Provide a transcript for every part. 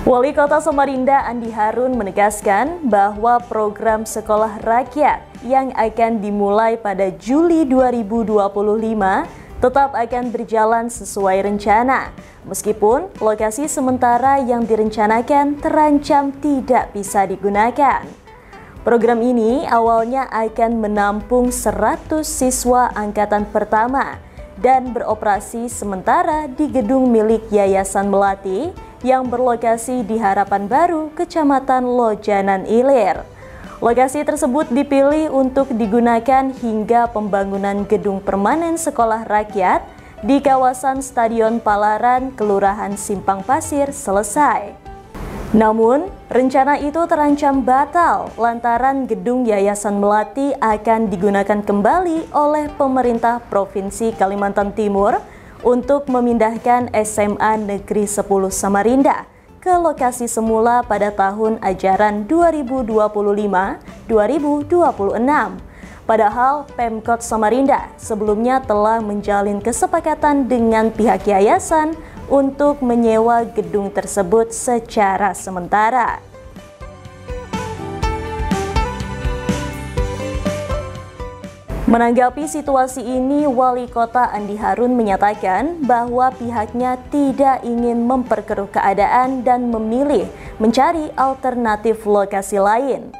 Wali Kota Samarinda Andi Harun menegaskan bahwa program sekolah rakyat yang akan dimulai pada Juli 2025 tetap akan berjalan sesuai rencana, meskipun lokasi sementara yang direncanakan terancam tidak bisa digunakan. Program ini awalnya akan menampung 100 siswa angkatan pertama dan beroperasi sementara di gedung milik Yayasan Melati yang berlokasi di Harapan Baru, Kecamatan Lojanan Ilir. Lokasi tersebut dipilih untuk digunakan hingga pembangunan gedung permanen sekolah rakyat di kawasan Stadion Palaran, Kelurahan Simpang Pasir selesai. Namun, rencana itu terancam batal lantaran gedung Yayasan Melati akan digunakan kembali oleh pemerintah Provinsi Kalimantan Timur untuk memindahkan SMA Negeri 10 Samarinda ke lokasi semula pada tahun ajaran 2025-2026. Padahal Pemkot Samarinda sebelumnya telah menjalin kesepakatan dengan pihak yayasan untuk menyewa gedung tersebut secara sementara. Menanggapi situasi ini, Wali Kota Andi Harun menyatakan bahwa pihaknya tidak ingin memperkeruh keadaan dan memilih mencari alternatif lokasi lain.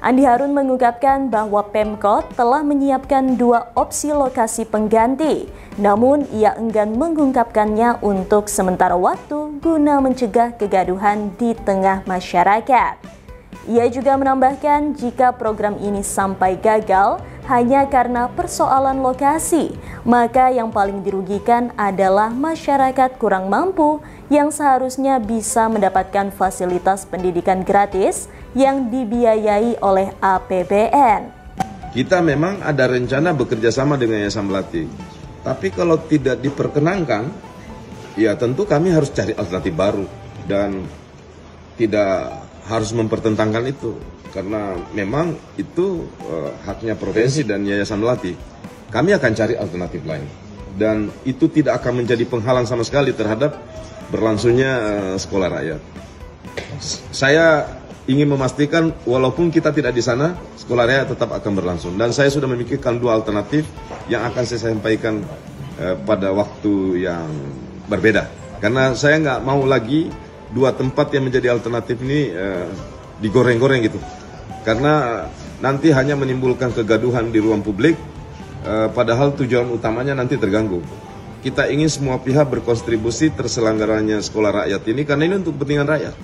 Andi Harun mengungkapkan bahwa Pemkot telah menyiapkan 2 opsi lokasi pengganti, namun ia enggan mengungkapkannya untuk sementara waktu guna mencegah kegaduhan di tengah masyarakat. Ia juga menambahkan jika program ini sampai gagal hanya karena persoalan lokasi, maka yang paling dirugikan adalah masyarakat kurang mampu yang seharusnya bisa mendapatkan fasilitas pendidikan gratis yang dibiayai oleh APBN. Kita memang ada rencana bekerja sama dengan Yayasan Melati, tapi kalau tidak diperkenankan, ya tentu kami harus cari alternatif baru dan tidak harus mempertentangkan itu, karena memang itu haknya provinsi dan Yayasan Melati. Kami akan cari alternatif lain dan itu tidak akan menjadi penghalang sama sekali terhadap berlangsungnya sekolah rakyat. Saya ingin memastikan walaupun kita tidak di sana, sekolah rakyat tetap akan berlangsung, dan saya sudah memikirkan 2 alternatif yang akan saya sampaikan pada waktu yang berbeda, karena saya nggak mau lagi 2 tempat yang menjadi alternatif ini digoreng-goreng gitu, karena nanti hanya menimbulkan kegaduhan di ruang publik, padahal tujuan utamanya nanti terganggu. Kita ingin semua pihak berkontribusi terselenggaranya sekolah rakyat ini, karena ini untuk kepentingan rakyat.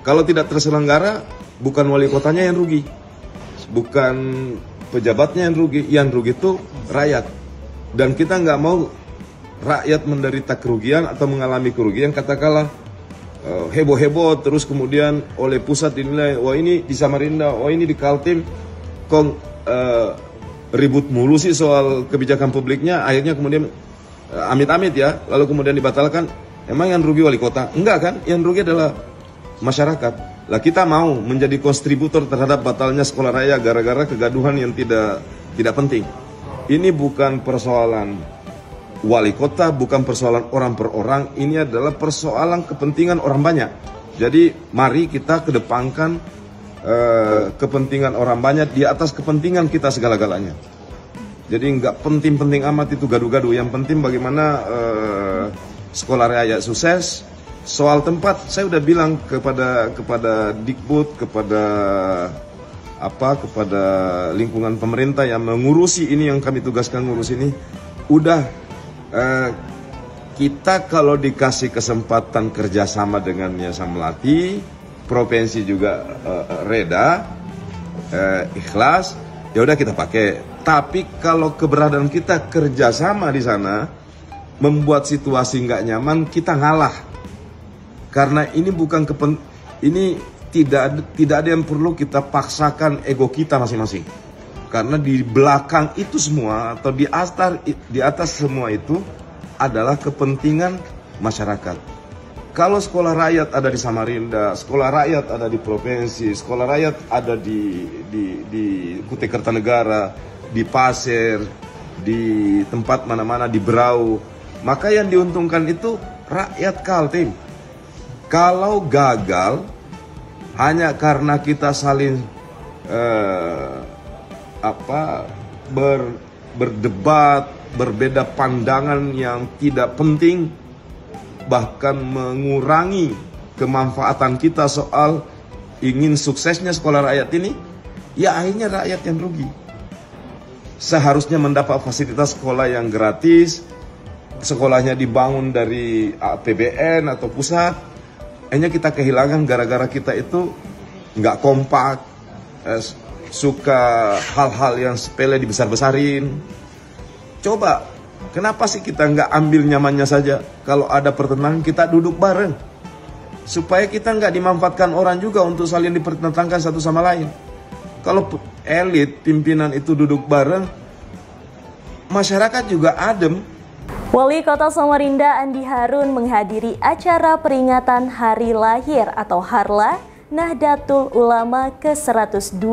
Kalau tidak terselenggara, bukan wali kotanya yang rugi, bukan pejabatnya yang rugi itu rakyat. Dan kita nggak mau rakyat menderita kerugian atau mengalami kerugian, katakanlah heboh-heboh terus kemudian oleh pusat dinilai, wah ini di Samarinda, wah ini di Kaltim, kok ribut mulu sih soal kebijakan publiknya, akhirnya kemudian amit-amit ya, lalu kemudian dibatalkan. Emang yang rugi wali kota? Enggak kan, yang rugi adalah masyarakat. Lah kita mau menjadi kontributor terhadap batalnya sekolah raya gara-gara kegaduhan yang tidak penting. Ini bukan persoalan wali kota, bukan persoalan orang per orang, ini adalah persoalan kepentingan orang banyak. Jadi mari kita kedepankan kepentingan orang banyak di atas kepentingan kita segala-galanya. Jadi nggak penting-penting amat itu gaduh-gaduh, yang penting bagaimana sekolah rakyat sukses. Soal tempat, saya udah bilang kepada Dikbud, kepada lingkungan pemerintah yang mengurusi ini, yang kami tugaskan ngurus ini, udah kita kalau dikasih kesempatan kerjasama dengan Yayasan Melati, provinsi juga reda, ikhlas, ya udah kita pakai. Tapi kalau keberadaan kita kerjasama di sana membuat situasi nggak nyaman, kita ngalah. Karena ini ini tidak ada yang perlu kita paksakan ego kita masing-masing. Karena di belakang itu semua atau di atas semua itu adalah kepentingan masyarakat. Kalau sekolah rakyat ada di Samarinda, sekolah rakyat ada di provinsi, sekolah rakyat ada di Kutai Kartanegara, di Pasir, di tempat mana-mana, di Berau, maka yang diuntungkan itu rakyat Kaltim. Kalau gagal hanya karena kita saling berdebat, berbeda pandangan yang tidak penting, bahkan mengurangi kemanfaatan kita soal ingin suksesnya sekolah rakyat ini, ya akhirnya rakyat yang rugi. Seharusnya mendapat fasilitas sekolah yang gratis, sekolahnya dibangun dari APBN atau pusat, hanya kita kehilangan gara-gara kita itu nggak kompak, suka hal-hal yang sepele dibesar-besarin. Coba, kenapa sih kita nggak ambil nyamannya saja? Kalau ada pertentangan kita duduk bareng, supaya kita nggak dimanfaatkan orang juga untuk saling dipertentangkan satu sama lain. Kalau elit, pimpinan itu duduk bareng, masyarakat juga adem. Wali Kota Samarinda Andi Harun menghadiri acara peringatan Hari Lahir atau Harlah Nahdlatul Ulama ke-102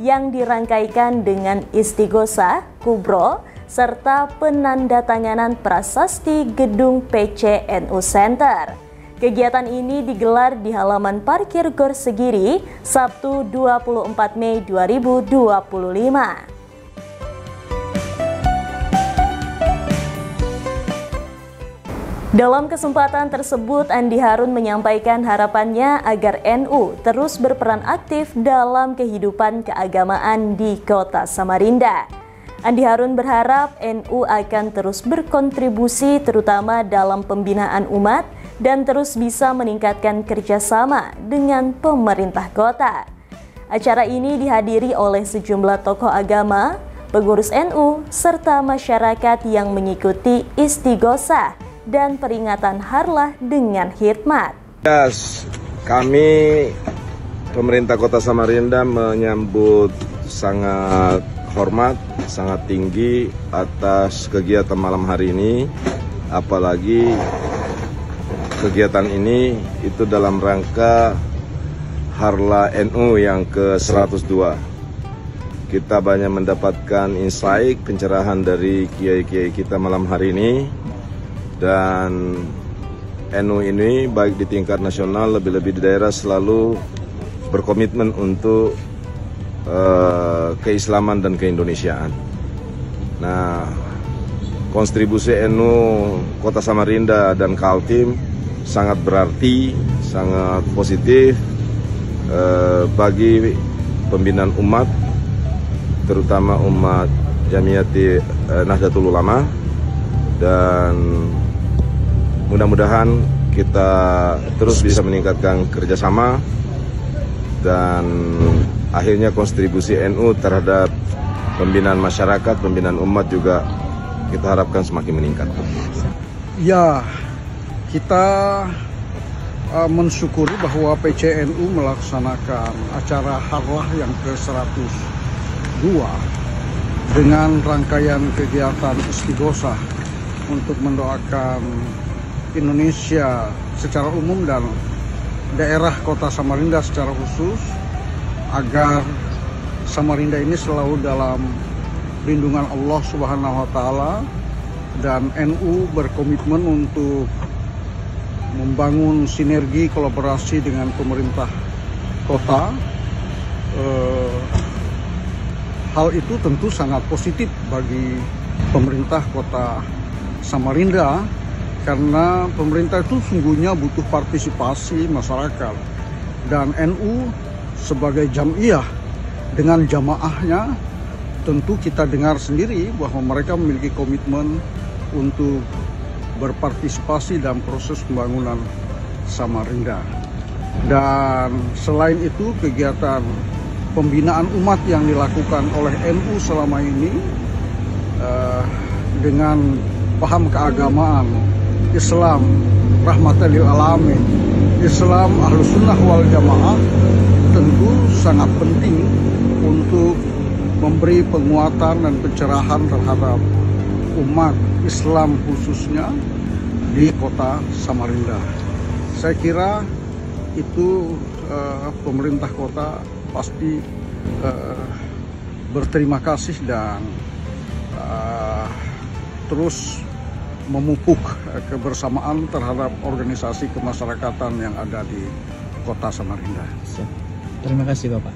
yang dirangkaikan dengan istighosah kubro serta penandatanganan prasasti gedung PCNU Center. Kegiatan ini digelar di halaman parkir Gor Segiri, Sabtu 24 Mei 2025. Dalam kesempatan tersebut, Andi Harun menyampaikan harapannya agar NU terus berperan aktif dalam kehidupan keagamaan di Kota Samarinda. Andi Harun berharap NU akan terus berkontribusi terutama dalam pembinaan umat dan terus bisa meningkatkan kerjasama dengan pemerintah kota. Acara ini dihadiri oleh sejumlah tokoh agama, pengurus NU, serta masyarakat yang mengikuti istighosah dan peringatan Harlah dengan khidmat. Kami pemerintah Kota Samarinda menyambut sangat hormat, sangat tinggi atas kegiatan malam hari ini, apalagi kegiatan ini itu dalam rangka Harlah NU yang ke-102. Kita banyak mendapatkan insight, pencerahan dari kiai-kiai kita malam hari ini. Dan NU ini baik di tingkat nasional, lebih-lebih di daerah selalu berkomitmen untuk keislaman dan keindonesiaan. Nah, kontribusi NU Kota Samarinda dan Kaltim sangat berarti, sangat positif bagi pembinaan umat, terutama umat Jamiyati Nahdlatul Ulama, dan mudah-mudahan kita terus bisa meningkatkan kerjasama dan akhirnya kontribusi NU terhadap pembinaan masyarakat, pembinaan umat juga kita harapkan semakin meningkat. Ya, kita mensyukuri bahwa PCNU melaksanakan acara Harlah yang ke-102 dengan rangkaian kegiatan istighosah untuk mendoakan Indonesia secara umum dan daerah Kota Samarinda secara khusus agar Samarinda ini selalu dalam lindungan Allah Subhanahu wa Ta'ala, dan NU berkomitmen untuk membangun sinergi kolaborasi dengan pemerintah kota. Hal itu tentu sangat positif bagi pemerintah Kota Samarinda, karena pemerintah itu sungguhnya butuh partisipasi masyarakat, dan NU sebagai jamiah dengan jamaahnya tentu kita dengar sendiri bahwa mereka memiliki komitmen untuk berpartisipasi dalam proses pembangunan Samarinda. Dan selain itu, kegiatan pembinaan umat yang dilakukan oleh NU selama ini dengan paham keagamaan Islam rahmatan lil alamin, Islam Ahlus Sunnah wal Jamaah, tentu sangat penting untuk memberi penguatan dan pencerahan terhadap umat Islam khususnya di Kota Samarinda. Saya kira itu pemerintah kota pasti berterima kasih dan terus memupuk kebersamaan terhadap organisasi kemasyarakatan yang ada di Kota Samarinda. Terima kasih Bapak.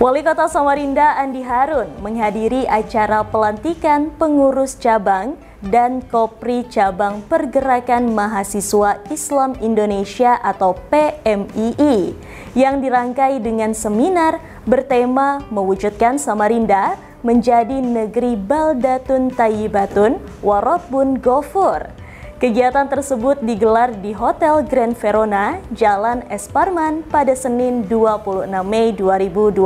Wali Kota Samarinda Andi Harun menghadiri acara pelantikan pengurus cabang dan Kopri Cabang Pergerakan Mahasiswa Islam Indonesia atau PMII yang dirangkai dengan seminar bertema mewujudkan Samarinda menjadi negeri baldatun tayyibatun warabbun ghafur. Kegiatan tersebut digelar di Hotel Grand Verona, Jalan Es Parman pada Senin 26 Mei 2025.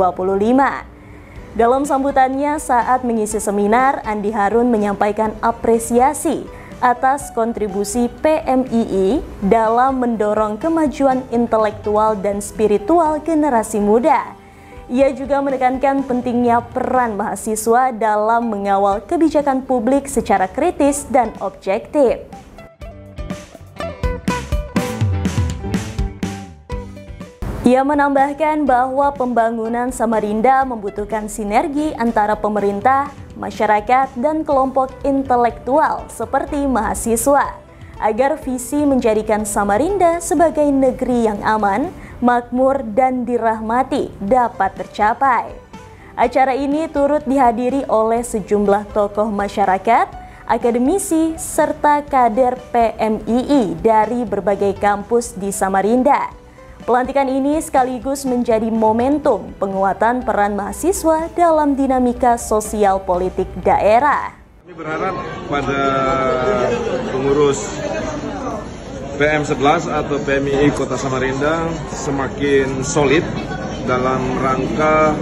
Dalam sambutannya saat mengisi seminar, Andi Harun menyampaikan apresiasi atas kontribusi PMII dalam mendorong kemajuan intelektual dan spiritual generasi muda. Ia juga menekankan pentingnya peran mahasiswa dalam mengawal kebijakan publik secara kritis dan objektif. Ia menambahkan bahwa pembangunan Samarinda membutuhkan sinergi antara pemerintah, masyarakat, dan kelompok intelektual seperti mahasiswa, agar visi menjadikan Samarinda sebagai negeri yang aman, makmur, dan dirahmati dapat tercapai. Acara ini turut dihadiri oleh sejumlah tokoh masyarakat, akademisi, serta kader PMII dari berbagai kampus di Samarinda. Pelantikan ini sekaligus menjadi momentum penguatan peran mahasiswa dalam dinamika sosial politik daerah. Kami berharap pada pengurus PM11 atau PMII Kota Samarinda semakin solid dalam rangka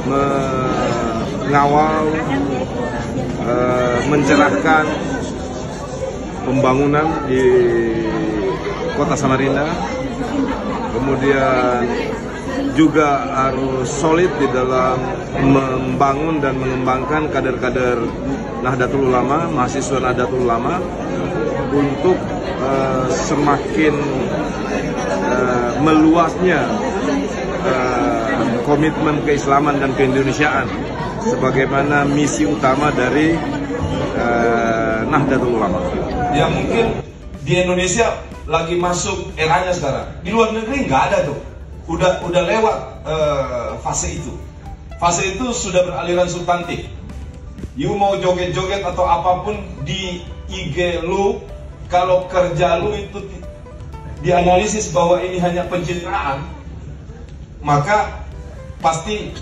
mengawal, mencerahkan pembangunan di Kota Samarinda. Kemudian juga harus solid di dalam membangun dan mengembangkan kader-kader Nahdlatul Ulama, mahasiswa Nahdlatul Ulama untuk semakin meluasnya komitmen keislaman dan keindonesiaan sebagaimana misi utama dari Nahdlatul Ulama. Yang mungkin di Indonesia lagi masuk eranya sekarang. Di luar negeri nggak ada tuh. Udah lewat fase itu. Fase itu sudah beraliran substantif. You mau joget-joget atau apapun di IG lu, kalau kerja lu itu dianalisis bahwa ini hanya pencitraan, maka pasti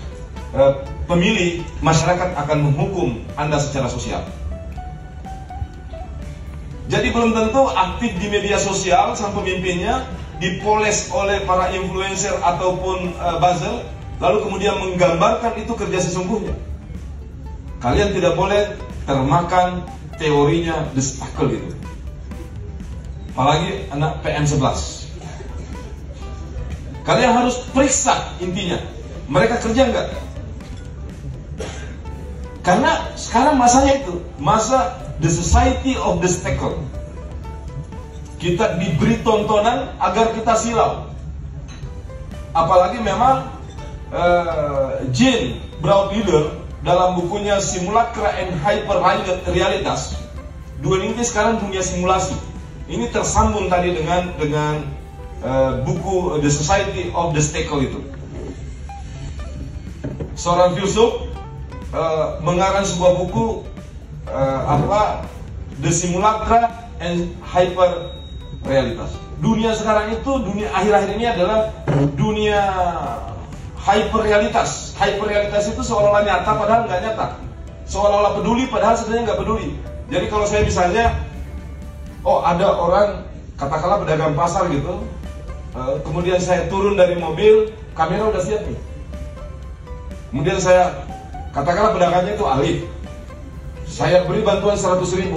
pemilih masyarakat akan menghukum Anda secara sosial. Jadi belum tentu aktif di media sosial sang pemimpinnya dipoles oleh para influencer ataupun buzzer, lalu kemudian menggambarkan itu kerja sesungguhnya. Kalian tidak boleh termakan teorinya The Spackle itu. Apalagi anak PM11. Kalian harus periksa intinya. Mereka kerja enggak? Karena sekarang masanya itu, masa The Society of the Spackle. Kita diberi tontonan agar kita silau. Apalagi memang Gene Browder dalam bukunya Simulacra and Hyper Realitas, dunia ini sekarang dunia simulasi. Ini tersambung tadi dengan buku The Society of the Spackle itu. Seorang filsuf mengarang sebuah buku The Simulacra and Hyper Realitas. Dunia sekarang itu, dunia akhir-akhir ini adalah dunia hyper realitas. Hyper realitas itu seolah-olah nyata padahal nggak nyata, seolah-olah peduli padahal sebenarnya nggak peduli. Jadi kalau saya misalnya, ada orang katakanlah pedagang pasar gitu, kemudian saya turun dari mobil, kamera udah siap nih. Kemudian saya katakanlah pedagangnya itu Alif, saya beri bantuan 100.000.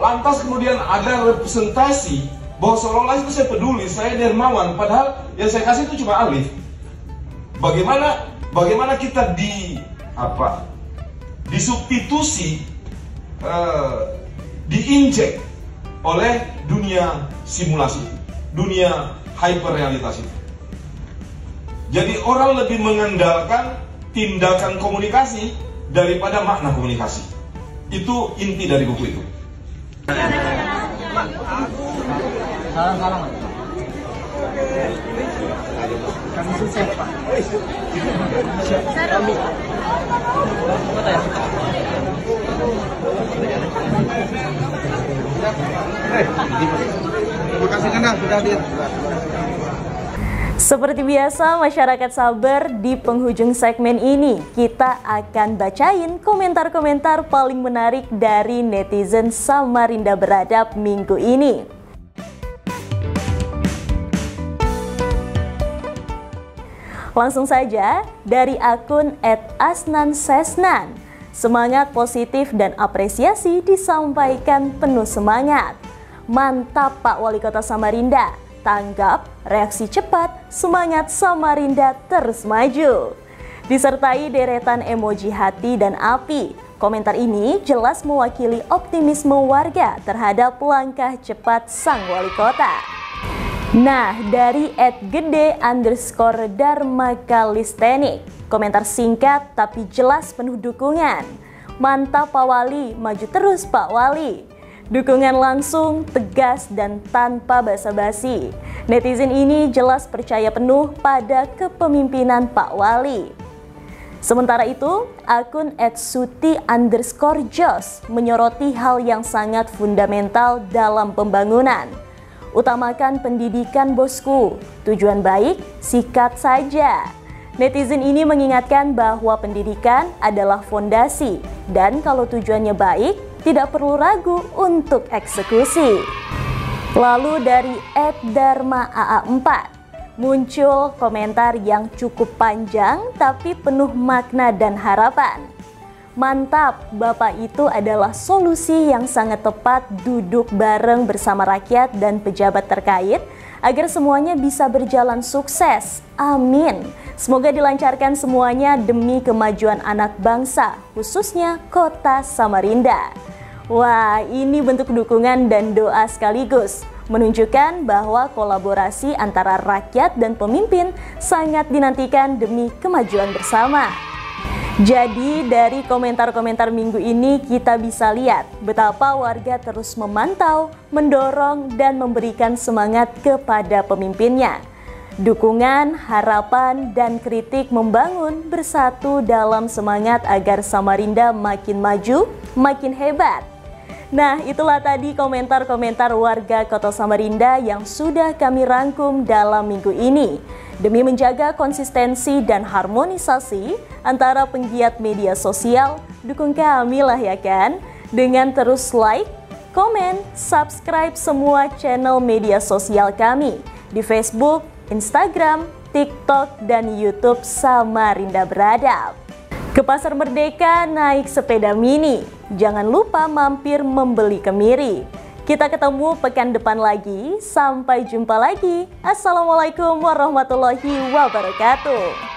Lantas kemudian ada representasi bahwa seolah-olah itu saya peduli, saya dermawan, padahal yang saya kasih itu cuma Alif. Bagaimana kita disubstitusi, diinjek oleh dunia simulasi, dunia hyperrealitas itu. Jadi orang lebih mengandalkan tindakan komunikasi daripada makna komunikasi. Itu inti dari buku itu. Salam. Kami sukses, Pak. Kami. Terima kasih Anda sudah hadir. Seperti biasa, masyarakat Sabar, di penghujung segmen ini kita akan bacain komentar-komentar paling menarik dari netizen Samarinda Beradab minggu ini. Langsung saja dari akun @asnansesnan. Semangat positif dan apresiasi disampaikan penuh semangat. Mantap Pak Wali Kota Samarinda. Tanggap, reaksi cepat, semangat Samarinda terus maju. Disertai deretan emoji hati dan api. Komentar ini jelas mewakili optimisme warga terhadap langkah cepat sang wali kota. Nah, dari @gede_dharmakalistenik, komentar singkat tapi jelas penuh dukungan. Mantap Pak Wali, maju terus Pak Wali. Dukungan langsung, tegas, dan tanpa basa-basi. Netizen ini jelas percaya penuh pada kepemimpinan Pak Wali. Sementara itu, akun @suti_jos menyoroti hal yang sangat fundamental dalam pembangunan. Utamakan pendidikan bosku, tujuan baik, sikat saja. Netizen ini mengingatkan bahwa pendidikan adalah fondasi dan kalau tujuannya baik, tidak perlu ragu untuk eksekusi. Lalu dari @dharmaaa4 muncul komentar yang cukup panjang tapi penuh makna dan harapan. Mantap, Bapak itu adalah solusi yang sangat tepat duduk bareng bersama rakyat dan pejabat terkait agar semuanya bisa berjalan sukses. Amin. Semoga dilancarkan semuanya demi kemajuan anak bangsa, khususnya Kota Samarinda. Wah, ini bentuk dukungan dan doa sekaligus, menunjukkan bahwa kolaborasi antara rakyat dan pemimpin sangat dinantikan demi kemajuan bersama. Jadi dari komentar-komentar minggu ini kita bisa lihat betapa warga terus memantau, mendorong, dan memberikan semangat kepada pemimpinnya. Dukungan, harapan, dan kritik membangun bersatu dalam semangat agar Samarinda makin maju, makin hebat. Nah, itulah tadi komentar-komentar warga Kota Samarinda yang sudah kami rangkum dalam minggu ini. Demi menjaga konsistensi dan harmonisasi antara penggiat media sosial, dukung kami lah ya kan, dengan terus like, komen, subscribe semua channel media sosial kami di Facebook, Instagram, TikTok, dan YouTube Samarinda Beradab. Ke Pasar Merdeka naik sepeda mini, jangan lupa mampir membeli kemiri. Kita ketemu pekan depan lagi, sampai jumpa lagi. Assalamualaikum warahmatullahi wabarakatuh.